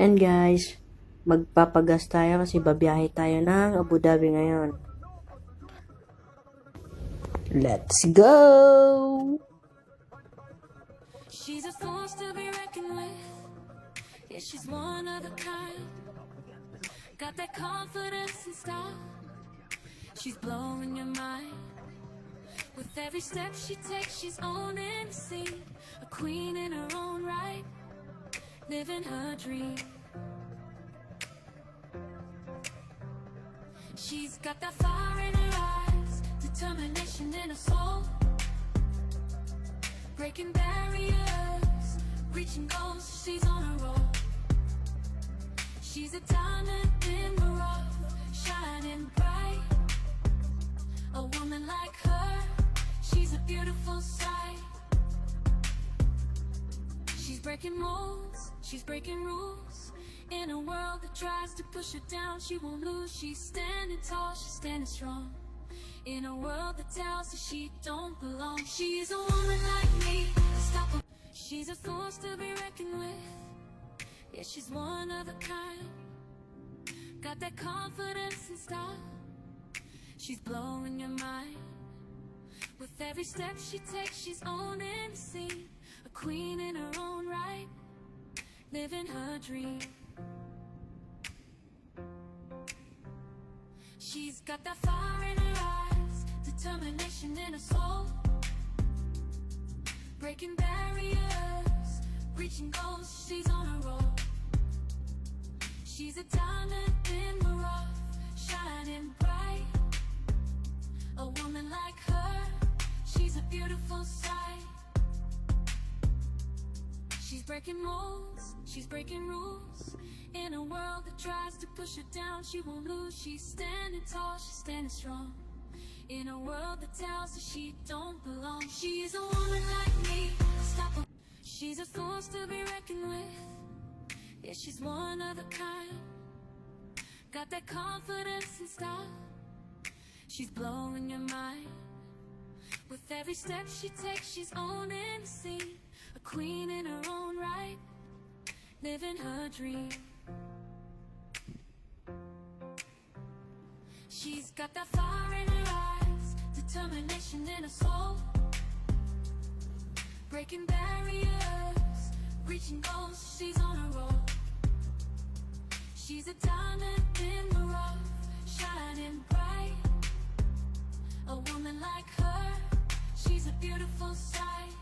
And guys, magpapagas tayo kasi babiyahe tayo ng Abu Dhabi ngayon. Let's go! She's a force to be reckoned with. Yeah, she's one of a kind. Got that confidence and style. She's blowing your mind. With every step she takes, she's owning the scene. A queen in her own right, living her dream. She's got that fire in her eyes, determination in her soul. Breaking barriers, reaching goals, she's on a roll. She's a diamond in the rough, shining bright. A woman like her, she's a beautiful sight. She's breaking molds, she's breaking rules. In a world that tries to push her down, she won't lose. She's standing tall, she's standing strong. In a world that tells her she don't belong, she's a woman like me, unstoppable. She's a force to be reckoned with. Yeah, she's one of a kind. Got that confidence and style. She's blowing your mind. With every step she takes, she's owning the scene. A queen in her own right, living her dream. She's got that fire in her eyes, determination in her soul. Breaking barriers, reaching goals, she's on a roll. She's a diamond in the rough, shining bright. A woman like her, she's a beautiful sight. She's breaking molds, she's breaking rules. In a world that tries to push her down, she won't lose. She's standing tall, she's standing strong. In a world that tells her she don't belong, she's a woman like me, unstoppable. She's a force to be reckoned with. Yeah, she's one of a kind. Got that confidence and style. She's blowing your mind. With every step she takes, she's owning the scene. A queen in her own right, living her dream. She's got that fire in her eyes, determination in her soul. Breaking barriers, reaching goals, she's on a roll. She's a diamond in the rough, shining bright. A woman like her, she's a beautiful sight.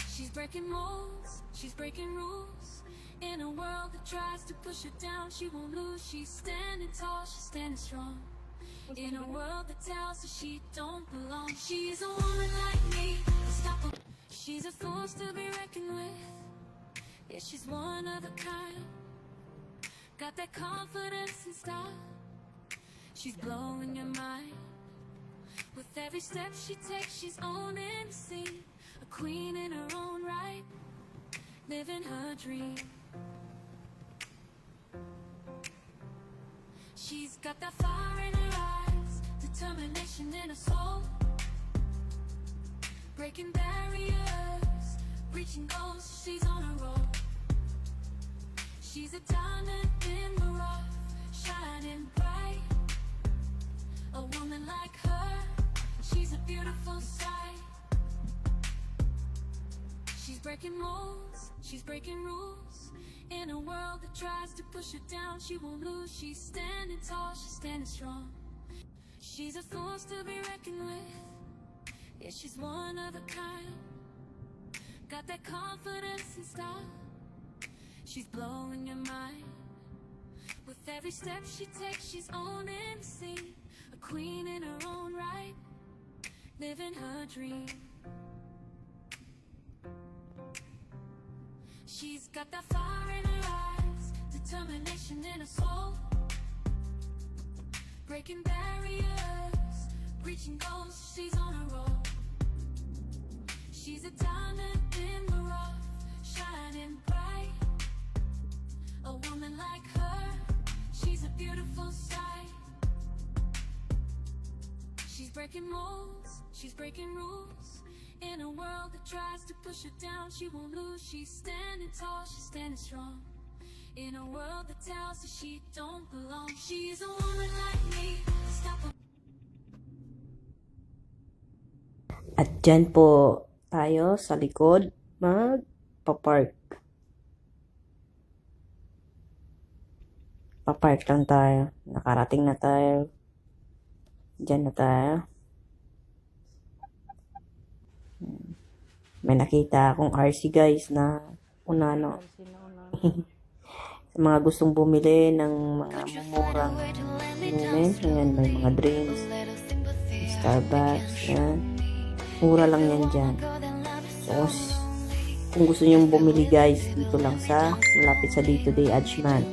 She's breaking molds, she's breaking rules. In a world that tries to push her down, she won't lose. She's standing tall, she's standing strong. In a world that tells her she don't belong, she's a woman like me, unstoppable. She's a force to be reckoned with. Yeah, she's one of a kind. Got that confidence and style. She's blowing your mind. With every step she takes, she's owning the scene. A queen in her own right, living her dream. She's got that fire in her eyes, determination in her soul. Breaking barriers, reaching goals, she's on a roll. She's a diamond in the rough, shining bright. A woman like her, she's a beautiful sight. She's breaking molds, she's breaking rules. In a world that tries to push her down, she won't lose. She's standing tall, she's standing strong. She's a force to be reckoned with. Yeah, she's one of a kind. Got that confidence and style. She's blowing your mind. With every step she takes, she's owning the scene. A queen in her own right, living her dream. She's got that fire in her eyes, determination in her soul. Breaking barriers, reaching goals, she's on a roll. She's a diamond in the rough, shining bright. A woman like her, she's a beautiful sight. She's breaking molds, she's breaking rules. In a world that tries to push her down, she won't lose. She's standing tall, she's standing strong. In a world that tells her she don't belong, she's a woman like me. Stop her. At dyan po tayo sa likod magpa-park. Pa-park lang tayo. Nakarating na tayo. Dyan na tayo. May nakita akong RC guys na unano. Sa mga gustong bumili ng mga mumurang moments, ayan, may mga drinks, Starbucks, ayan. Mura lang yan dyan. So, kung gusto nyong bumili guys, dito lang sa malapit sa Day-to-Day Ajman.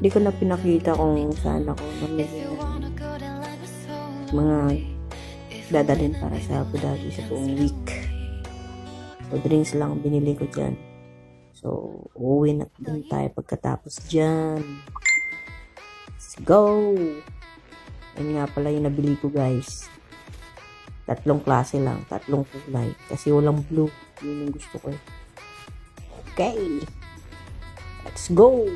Hindi ko na pinakita kung saan ako namili ng mga dadalhin para sa Abu Dhabi sa buong week. So, drinks lang binili ko dyan. So, uuwi na din tayo pagkatapos dyan. Let's go! Yan nga pala yung nabili ko guys. 3 klase lang. 3 kulay. Kasi walang blue. Yun yung gusto ko. Okay! Let's go!